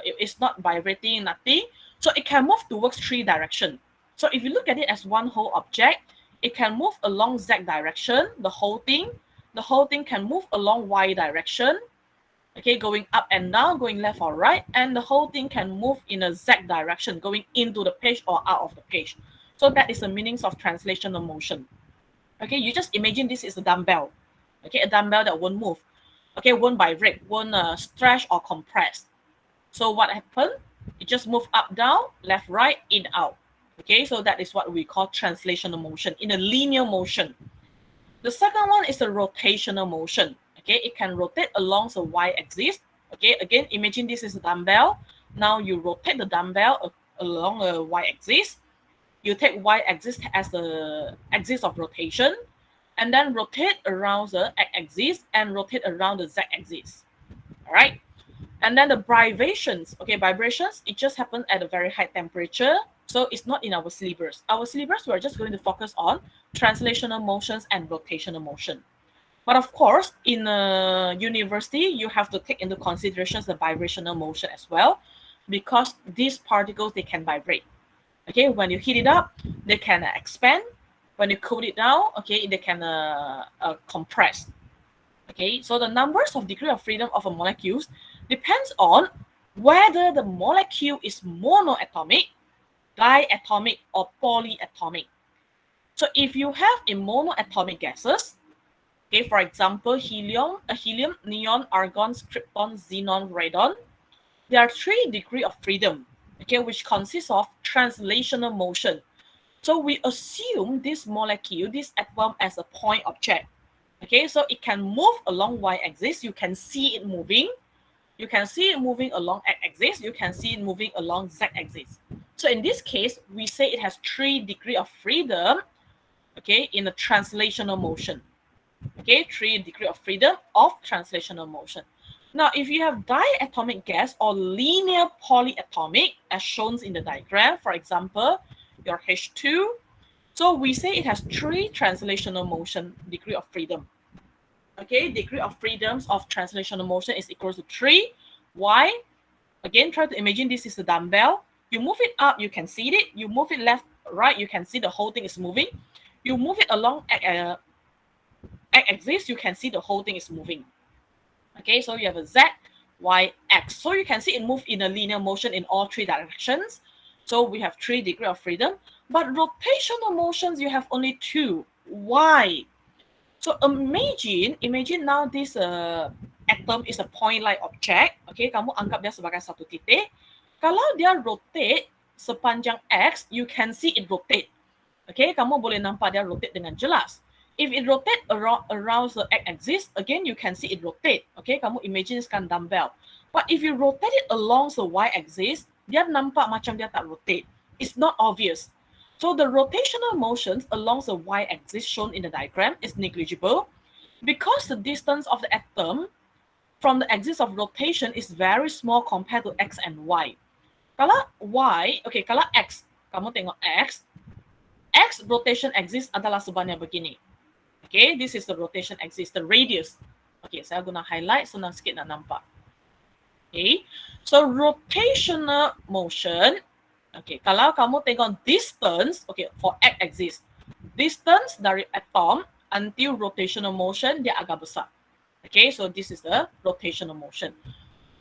it's not vibrating, nothing. So it can move towards three directions. So if you look at it as one whole object, it can move along Z direction, the whole thing. The whole thing can move along Y direction, okay, going up and down, going left or right, and the whole thing can move in a Z direction, going into the page or out of the page. So that is the meanings of translational motion. Okay, you just imagine this is a dumbbell. Okay, a dumbbell that won't move. Okay, won't vibrate, won't stretch or compress. So what happened? It just move up, down, left, right, in, out. Okay, so that is what we call translational motion in a linear motion. The second one is a rotational motion. Okay, it can rotate along the y-axis. Okay, again, imagine this is a dumbbell. Now you rotate the dumbbell along a y-axis. You take y-axis as the axis of rotation, and then rotate around the x-axis and rotate around the z-axis. All right. And then the vibrations, okay, vibrations, it just happens at a very high temperature. So it's not in our syllabus. Our syllabus, we're just going to focus on translational motions and rotational motion. But of course, in a university, you have to take into consideration the vibrational motion as well, because these particles, they can vibrate. Okay, when you heat it up, they can expand. When you cool it down, okay, they can compress. Okay, so the numbers of degree of freedom of a molecules depends on whether the molecule is monoatomic, diatomic, or polyatomic. So if you have a monoatomic gases, okay, for example, helium, neon, argon, krypton, xenon, radon, there are 3 degrees of freedom, okay, which consists of translational motion. So we assume this molecule, this atom, as a point object. Okay, so it can move along y-axis. You can see it moving. You can see it moving along x-axis. You can see it moving along z-axis. So in this case, we say it has 3 degrees of freedom, okay, in a translational motion. Okay, 3 degrees of freedom of translational motion. Now, if you have diatomic gas or linear polyatomic, as shown in the diagram, for example, your H2, so we say it has 3 translational motion degree of freedom. Okay, degree of freedoms of translational motion is equal to 3. Why? Again, try to imagine this is a dumbbell. You move it up, you can see it. You move it left, right, you can see the whole thing is moving. You move it along x-axis, you can see the whole thing is moving. Okay, so you have a Z, Y, X. So you can see it move in a linear motion in all 3 directions. So we have 3 degrees of freedom. But rotational motions, you have only 2. Why? So imagine now this atom is a point-like object. Okay, kamu anggap dia sebagai satu titik. Kalau dia rotate sepanjang X, you can see it rotate. Okay, kamu boleh nampak dia rotate dengan jelas. If it rotate around the x-axis, again, you can see it rotate. Okay, kamu imagine kan dumbbell. But if you rotate it along the y-axis, dia nampak macam dia tak rotate. It's not obvious. So the rotational motions along the y-axis shown in the diagram is negligible because the distance of the atom from the axis of rotation is very small compared to x and y. Kalau y, okay, kalau x, kamu tengok x rotation axis adalah sebenarnya begini. Okay, this is the rotation axis, the radius. Okay, saya guna highlight, senang sikit nak nampak. Okay, so rotational motion, okay, kalau kamu tengok distance, okay, for x-axis, distance dari atom until rotational motion, dia agak besar. Okay, so this is the rotational motion.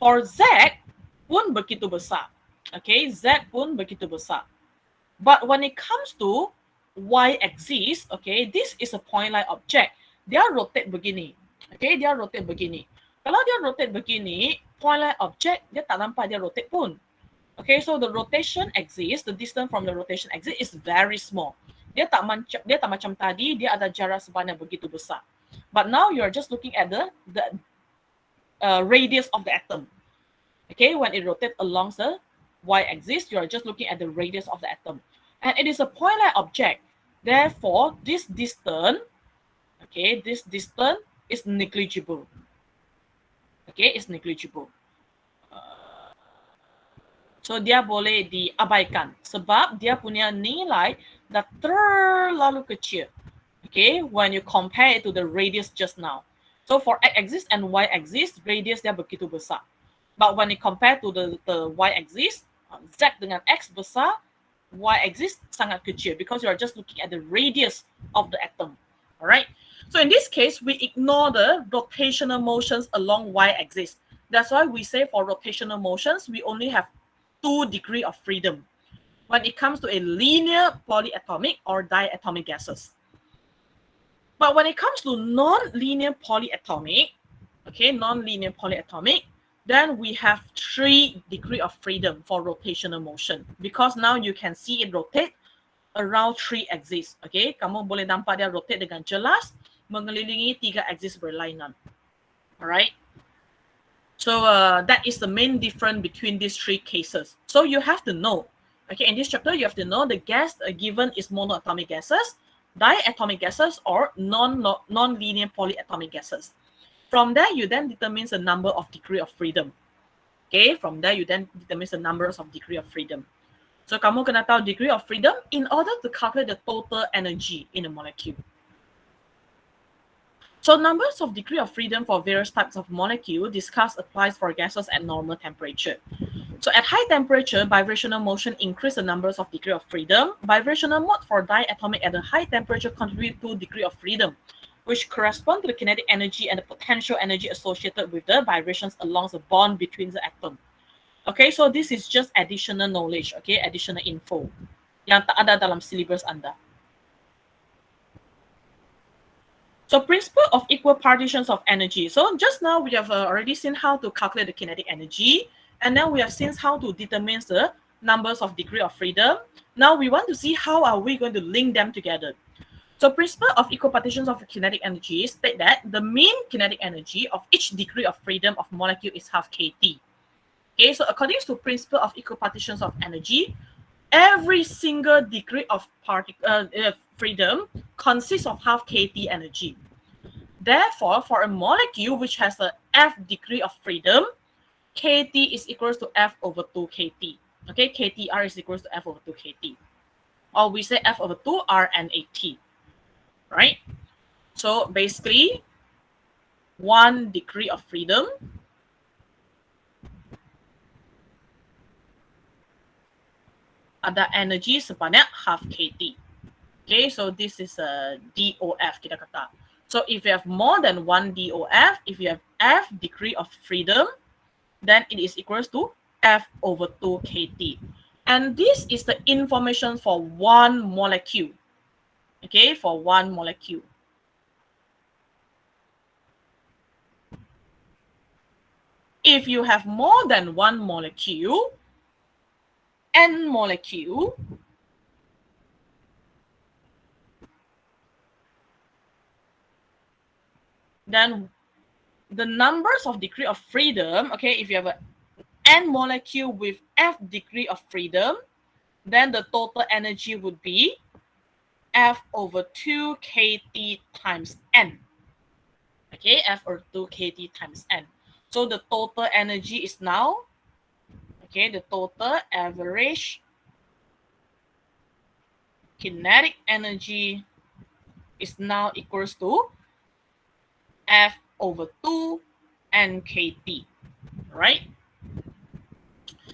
For Z, pun begitu besar. Okay, Z pun begitu besar. But when it comes to y-axis, okay, this is a point-like object. Dia rotate begini. Okay, dia rotate begini. Kalau dia rotate begini, point-like object, dia tak nampak dia rotate pun. Okay, so the rotation axis, the distance from the rotation axis is very small. Dia tak macam tadi, dia ada jarak sebanyak begitu besar. But now you are just looking at the radius of the atom. Okay, when it rotates along the y-axis, you are just looking at the radius of the atom. And it is a point-like object. Therefore, this distance, okay, this distance is negligible. Okay, it's negligible. So dia boleh diabaikan sebab dia punya nilai dah terlalu kecil. Okay, when you compare it to the radius just now. So for x-axis and y-axis, radius dia begitu besar. But when you compare to the y-axis, z dengan x besar, y-axis sangat kecil because you are just looking at the radius of the atom. All right. So in this case, we ignore the rotational motions along y-axis. That's why we say for rotational motions, we only have 2 degrees of freedom when it comes to a linear polyatomic or diatomic gases. But when it comes to non-linear polyatomic, okay, non-linear polyatomic, then we have 3 degrees of freedom for rotational motion because now you can see it rotate around 3 axes. Okay, kamu boleh nampak dia rotate dengan jelas mengelilingi 3 axis berlainan. Alright. So that is the main difference between these 3 cases. So you have to know, okay, in this chapter you have to know the gas given is monoatomic gases, diatomic gases, or non-linear polyatomic gases. From there, you then determine the number of degree of freedom. Okay, from there you then determine the numbers of degree of freedom. So kamu kena tahu degree of freedom in order to calculate the total energy in a molecule. So numbers of degree of freedom for various types of molecule discussed applies for gases at normal temperature. So at high temperature, vibrational motion increase the numbers of degree of freedom. Vibrational mode for diatomic at a high temperature contribute to degree of freedom, which correspond to the kinetic energy and the potential energy associated with the vibrations along the bond between the atom. Okay, so this is just additional knowledge, okay, additional info yang tak ada dalam syllabus Anda. So principle of equal partitions of energy. So just now we have already seen how to calculate the kinetic energy, and then we have seen how to determine the numbers of degree of freedom. Now we want to see how are we going to link them together. So principle of equal partitions of kinetic energy state that the mean kinetic energy of each degree of freedom of molecule is half kT. Okay, so according to principle of equal partitions of energy, every single degree of freedom consists of half kT energy. Therefore, for a molecule which has a F degree of freedom, kT is equals to F over 2 kT. Okay, KTR is equals to F over 2 kT. Or we say F over 2 RNAT. Right? So basically, 1 degree of freedom ada energy sebanyak half kT. Okay, so this is a DOF kita kata. So if you have more than 1 DOF, if you have F degree of freedom, then it is equals to F over 2 kT. And this is the information for 1 molecule. Okay, for 1 molecule. If you have more than 1 molecule, N molecule, then the numbers of degree of freedom, okay, if you have an N molecule with F degree of freedom, then the total energy would be F over 2 kT times N. Okay, F over 2 kT times N. So the total energy is now, okay, the total average kinetic energy is now equals to F over 2 NKT, right?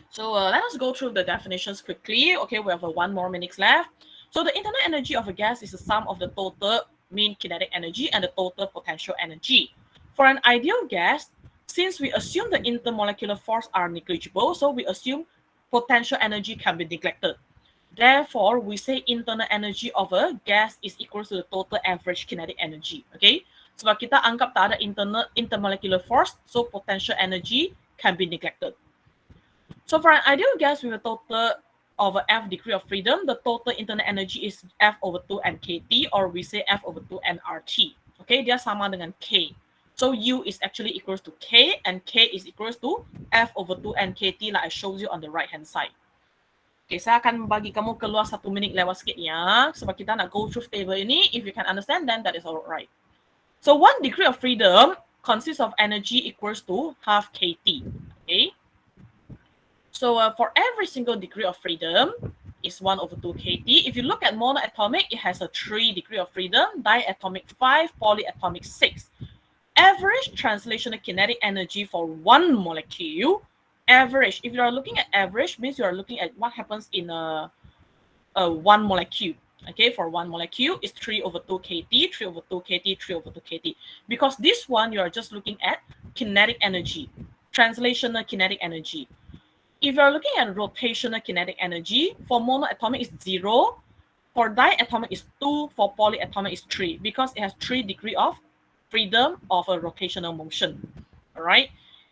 So let us go through the definitions quickly. Okay, we have 1 more minutes left. So the internal energy of a gas is the sum of the total mean kinetic energy and the total potential energy. For an ideal gas, since we assume the intermolecular force are negligible, so we assume potential energy can be neglected. Therefore, we say internal energy of a gas is equal to the total average kinetic energy. Okay? Sebab kita anggap tak ada intermolecular force, so potential energy can be neglected. So for an ideal gas with a total of a F degree of freedom, the total internal energy is F over 2 nKT, or we say F over 2 nRT. Okay, dia sama dengan K. So U is actually equals to K, and K is equals to F over 2 nKT like I showed you on the right hand side. Okay, saya akan bagi kamu keluar 1 minit lewat sikit ya, sebab kita nak go through table ini. If you can understand, then that is alright. So 1 degree of freedom consists of energy equals to half kT. Okay. So for every single degree of freedom is 1 over 2 kT. If you look at monoatomic, it has a 3 degree of freedom, diatomic 5, polyatomic 6. Average translational kinetic energy for 1 molecule, average, if you are looking at average, means you are looking at what happens in a 1 molecule. Okay, for 1 molecule is 3 over 2 kT, 3 over 2 kT, 3 over 2 kT. Because this one, you are just looking at kinetic energy, translational kinetic energy. If you're looking at rotational kinetic energy, for monoatomic is 0, for diatomic is 2, for polyatomic is 3, because it has 3 degree of freedom of a rotational motion. All right.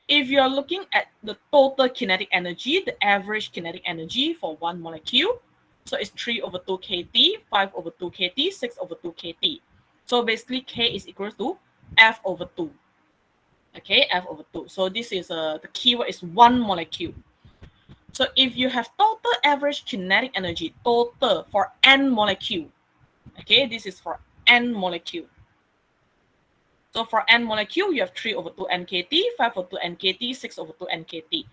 If you're looking at the total kinetic energy, the average kinetic energy for 1 molecule, so it's 3 over 2 kT, 5 over 2 kT, 6 over 2 kT. So basically K is equal to F over 2. Okay, F over 2. So this is the keyword is 1 molecule. So if you have total average kinetic energy, total for N molecule, okay, this is for N molecule. So for N molecule, you have 3 over 2 nKT, 5 over 2 nKT, 6 over 2 nKT.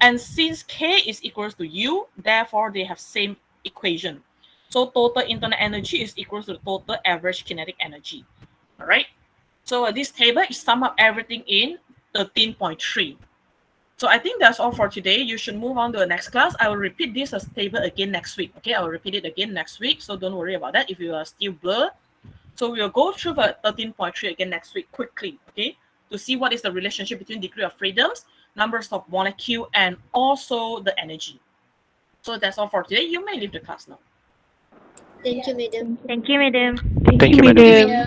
And since K is equals to U, therefore they have same equation. So total internal energy is equal to the total average kinetic energy. All right. So this table is sum up everything in 13.3. So I think that's all for today. You should move on to the next class. I will repeat this as table again next week. Okay, I will repeat it again next week. So don't worry about that if you are still blurred. So we'll go through the 13.3 again next week quickly, okay, to see what is the relationship between degree of freedoms, numbers of molecule, and also the energy. So that's all for today. You may leave the class now. Thank you, madam. Thank you, madam. Thank you, madam.